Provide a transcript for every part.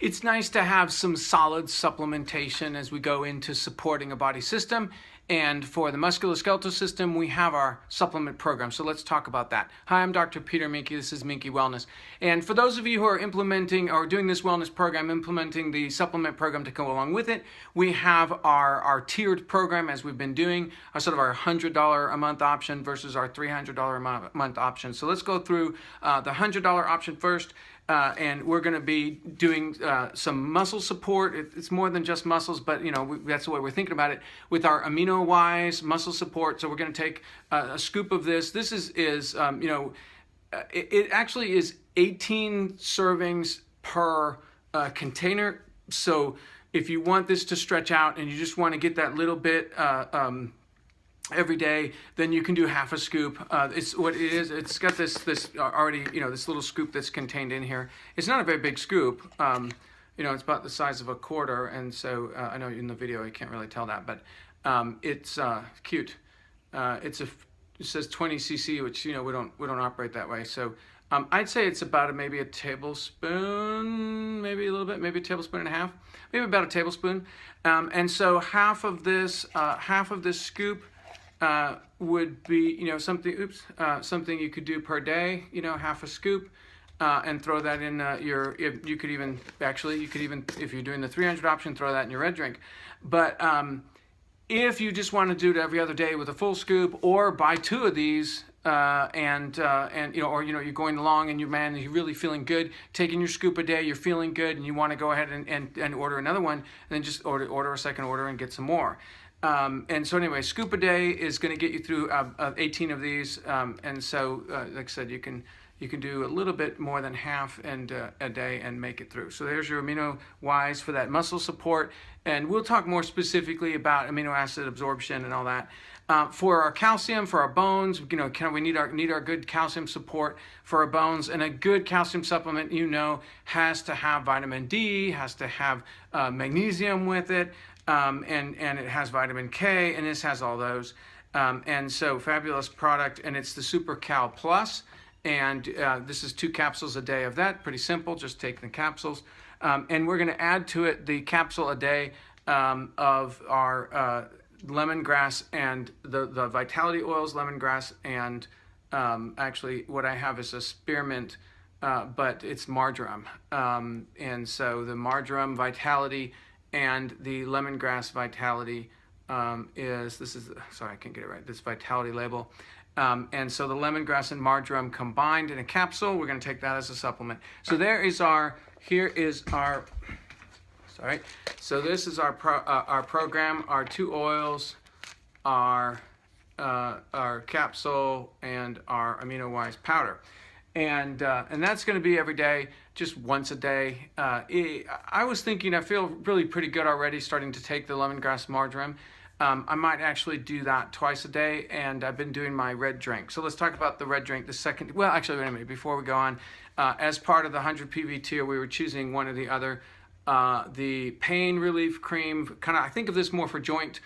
It's nice to have some solid supplementation as we go into supporting a body system. And for the musculoskeletal system, we have our supplement program. So let's talk about that. Hi, I'm Dr. Peter Minke. This is Minke Wellness. And for those of you who are implementing or doing this wellness program, implementing the supplement program to go along with it, we have our tiered program as we've been doing, sort of our $100 a month option versus our $300 a month option. So let's go through the $100 option first. And we're going to be doing some muscle support. It's more than just muscles, but that's the way we're thinking about it with our AminoWise muscle support. So we're going to take a scoop of this. This is it actually is 18 servings per container. So if you want this to stretch out and you just want to get that little bit every day, then you can do half a scoop. It's what it is. It's got this already, this little scoop that's contained in here. It's not a very big scoop. It's about the size of a quarter, and so I know in the video you can't really tell that, but it's cute. It says 20 cc, which we don't operate that way. So I'd say it's about maybe a tablespoon, maybe a little bit, maybe a tablespoon and a half, maybe about a tablespoon. And so half of this scoop would be something you could do per day, half a scoop, and throw that in you could even if you're doing the 300 option, throw that in your red drink. But if you just want to do it every other day with a full scoop, or buy two of these or you're going along and you're really feeling good, taking your scoop a day, you're feeling good, and you want to go ahead and order another one, and then just order a second order and get some more. And so anyway, scoop a day is going to get you through 18 of these. And so, like I said, you can do a little bit more than half a day and make it through. So there's your AminoWise for that muscle support. And we'll talk more specifically about amino acid absorption and all that. For our calcium, for our bones, we need our good calcium support for our bones. And a good calcium supplement, has to have vitamin D, has to have magnesium with it. And it has vitamin K, and this has all those. And so fabulous product, and it's the SuperCal Plus. And this is 2 capsules a day of that. Pretty simple, just take the capsules. And we're going to add to it the capsule a day of our lemongrass and the vitality oils, lemongrass, and actually what I have is a spearmint, but it's marjoram. And so the marjoram vitality and the lemongrass vitality sorry, I can't get it right, this vitality label. And so the lemongrass and marjoram combined in a capsule, we're going to take that as a supplement. So so this is our program, our 2 oils, our capsule, and our AminoWise powder. And that's going to be every day, just once a day. I was thinking, I feel really pretty good already starting to take the lemongrass marjoram. I might actually do that twice a day, and I've been doing my red drink. So let's talk about the red drink. Wait a minute, before we go on, as part of the 100 PV tier, we were choosing one or the other. The Pain Relief Cream, I think of this more for joint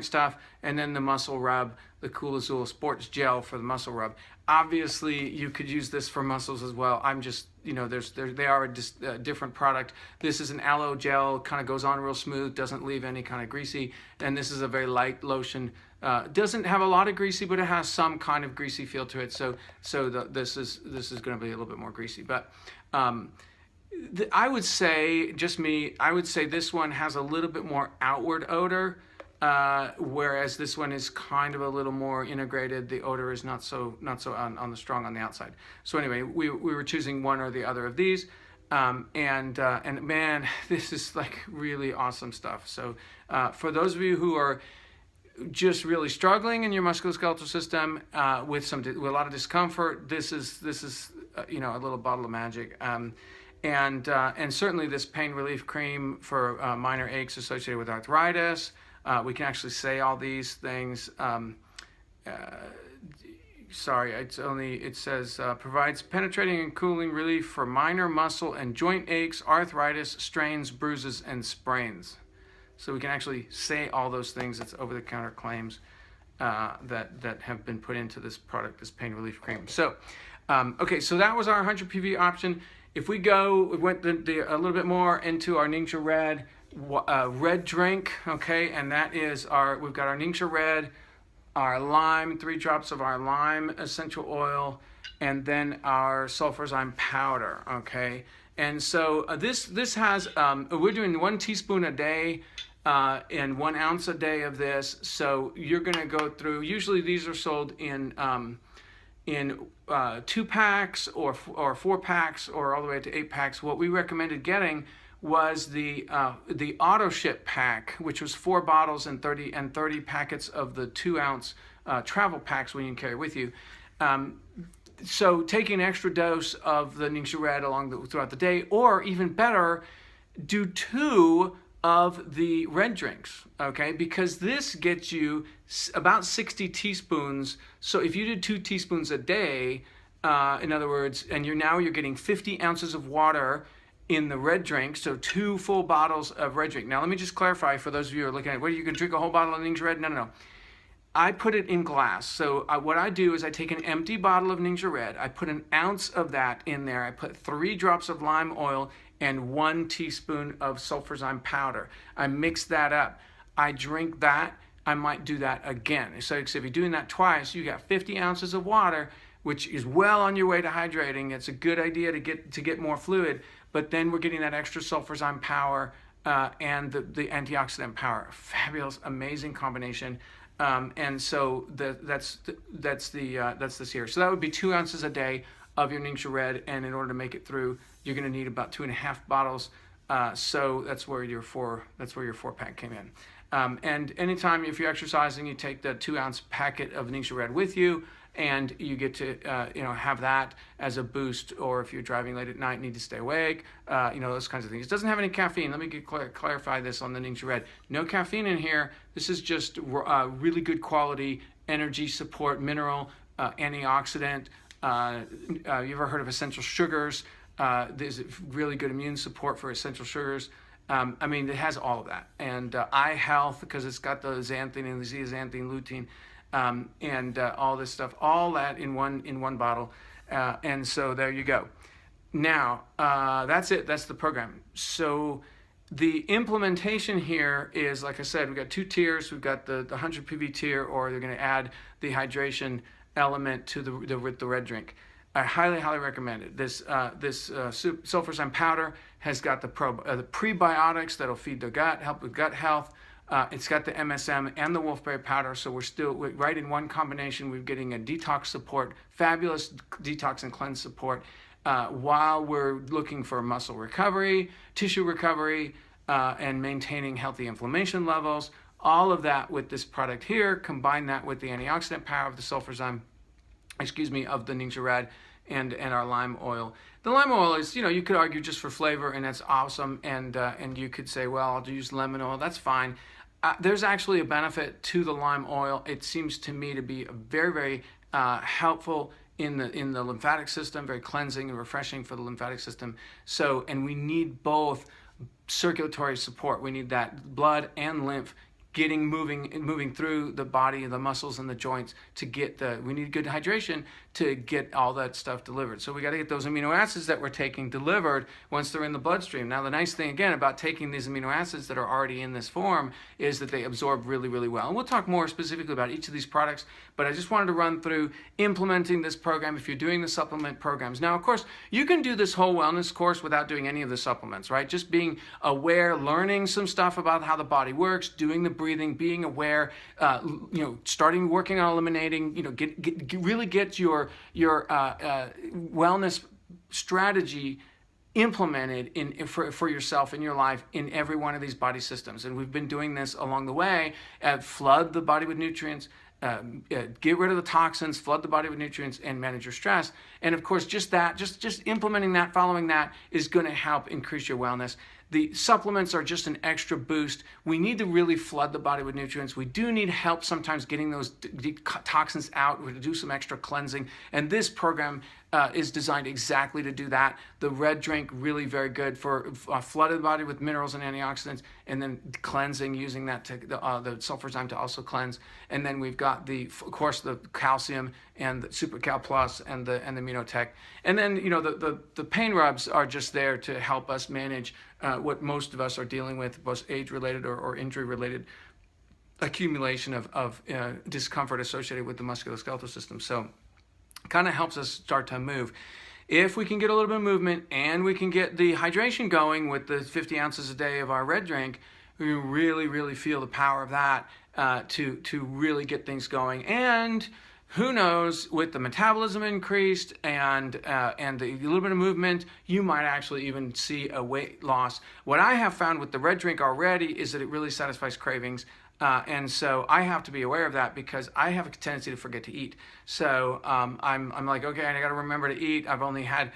stuff, and then the muscle rub, the cool Azul Sports Gel for the muscle rub. Obviously, you could use this for muscles as well. I'm just, they are a different product. This is an aloe gel, kind of goes on real smooth, doesn't leave any kind of greasy, and this is a very light lotion. Doesn't have a lot of greasy, but it has some kind of greasy feel to it. This is going to be a little bit more greasy, but. I would say, just me, this one has a little bit more outward odor, whereas this one is kind of a little more integrated. The odor is not so on the strong on the outside. So anyway, we were choosing one or the other of these, and man, this is like really awesome stuff. So for those of you who are just really struggling in your musculoskeletal system with a lot of discomfort, this is a little bottle of magic. And certainly this pain relief cream for minor aches associated with arthritis. We can actually say all these things. It says provides penetrating and cooling relief for minor muscle and joint aches, arthritis, strains, bruises, and sprains. So we can actually say all those things. It's over-the-counter claims that have been put into this product, this pain relief cream. So, okay, so that was our 100 PV option. if we went a little bit more into our Ningxia Red drink, okay, and that is we've got our Ningxia Red, our lime, 3 drops of our lime essential oil, and then our sulfurzyme powder, okay. And so this has, we're doing 1 teaspoon a day and 1 ounce a day of this. So you're gonna go through, usually these are sold in 2 packs or 4 packs or all the way to 8 packs. What we recommended getting was the auto ship pack, which was 4 bottles and 30 packets of the 2 ounce travel packs we can carry with you. So taking an extra dose of the Ningxia Red throughout the day, or even better, do 2 of the red drinks, okay? Because this gets you about 60 teaspoons. So if you did 2 teaspoons a day, in other words, and you're getting 50 ounces of water in the red drink, so 2 full bottles of red drink. Now let me just clarify for those of you who are looking at, you can drink a whole bottle of Ningxia Red? No. I put it in glass. So what I do is I take an empty bottle of Ningxia Red, I put an ounce of that in there, I put 3 drops of lime oil and 1 teaspoon of sulfurzyme powder. I mix that up. I drink that. I might do that again. So if you're doing that twice, you got 50 ounces of water, which is well on your way to hydrating. It's a good idea to get more fluid, but then we're getting that extra sulfurzyme power and the antioxidant power. Fabulous, amazing combination. And so that's this here. So that would be 2 ounces a day of your Ningxia Red, and in order to make it through, you're going to need about 2.5 bottles. So that's where your 4-pack came in. And anytime if you're exercising, you take the 2 ounce packet of Ningxia Red with you, and you get to have that as a boost. Or if you're driving late at night, need to stay awake, those kinds of things. It doesn't have any caffeine. Let me clarify this on the Ningxia Red. No caffeine in here. This is just really good quality energy support, mineral, antioxidant. You ever heard of essential sugars? There's really good immune support for essential sugars. It has all of that. And eye health, because it's got the xanthine and the zeaxanthin, lutein, and all this stuff, all that in one bottle. And so there you go. Now, that's it. That's the program. So the implementation here is, like I said, we've got 2 tiers. We've got the 100 PV tier, or they're going to add the hydration element to the red drink. I highly recommend it. This sulfurzyme powder has got the prebiotics that'll feed the gut, help with gut health. It's got the MSM and the wolfberry powder, so we're right in one combination. We're getting a detox support, fabulous detox and cleanse support, while we're looking for muscle recovery, tissue recovery, and maintaining healthy inflammation levels. All of that with this product here. Combine that with the antioxidant power of the sulfurzyme, of the Ningxia Red, and our lime oil. The lime oil is, you could argue just for flavor, and that's awesome. And you could say, well, I'll use lemon oil. That's fine. There's actually a benefit to the lime oil. It seems to me to be very, very helpful in the lymphatic system, very cleansing and refreshing for the lymphatic system. So, and we need both circulatory support. We need that blood and lymph moving through the body, the muscles and the joints to get we need good hydration to get all that stuff delivered. So we got to get those amino acids that we're taking delivered once they're in the bloodstream. Now the nice thing again about taking these amino acids that are already in this form is that they absorb really, really well. And we'll talk more specifically about each of these products, but I just wanted to run through implementing this program if you're doing the supplement programs. Now, of course, you can do this whole wellness course without doing any of the supplements, right? Just being aware, learning some stuff about how the body works, doing the breathing, being aware, starting working on eliminating, really get your wellness strategy implemented for yourself in your life in every one of these body systems. And we've been doing this along the way. Flood the body with nutrients, get rid of the toxins, flood the body with nutrients, and manage your stress. And of course, just implementing that, following that is going to help increase your wellness. The supplements are just an extra boost. We need to really flood the body with nutrients. We do need help sometimes getting those toxins out. We do some extra cleansing. And this program is designed exactly to do that. The red drink, really very good for flooding the body with minerals and antioxidants, and then cleansing, using that the sulfurzyme to also cleanse. And then we've got of course, the calcium and the SuperCal Plus and the Immunotech. And then, you know, the pain rubs are just there to help us manage what most of us are dealing with, both age-related or injury-related accumulation of discomfort associated with the musculoskeletal system. So kind of helps us start to move. If we can get a little bit of movement and we can get the hydration going with the 50 ounces a day of our red drink, we really, really feel the power of that to really get things going. And who knows, with the metabolism increased and the little bit of movement, you might actually even see a weight loss. What I have found with the red drink already is that it really satisfies cravings. And so I have to be aware of that because I have a tendency to forget to eat. So I'm like, okay, I got to remember to eat. I've only had,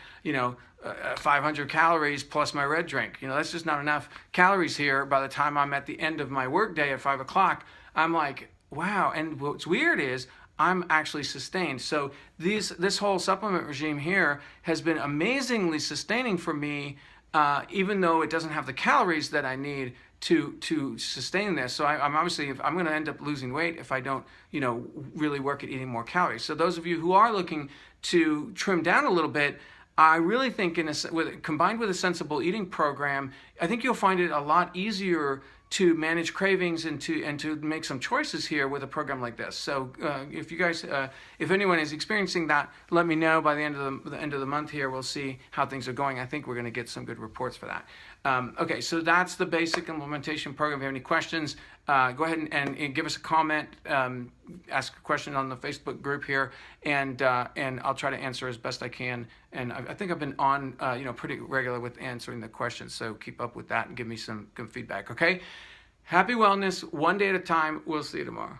500 calories plus my red drink. That's just not enough calories here. By the time I'm at the end of my work day at 5 o'clock, I'm like, wow. And what's weird is I'm actually sustained. So this whole supplement regime here has been amazingly sustaining for me, even though it doesn't have the calories that I need to sustain this. So I'm obviously, I'm going to end up losing weight if I don't, really work at eating more calories. So those of you who are looking to trim down a little bit, I really think combined with a sensible eating program, I think you'll find it a lot easier to manage cravings and to make some choices here with a program like this. So if you guys, if anyone is experiencing that, let me know by the end of the month here. We'll see how things are going. I think we're going to get some good reports for that. Okay, so that's the basic implementation program. If you have any questions, go ahead and give us a comment, ask a question on the Facebook group here, and I'll try to answer as best I can. And I think I've been on, pretty regular with answering the questions, so keep up with that and give me some good feedback, okay? Happy wellness, one day at a time. We'll see you tomorrow.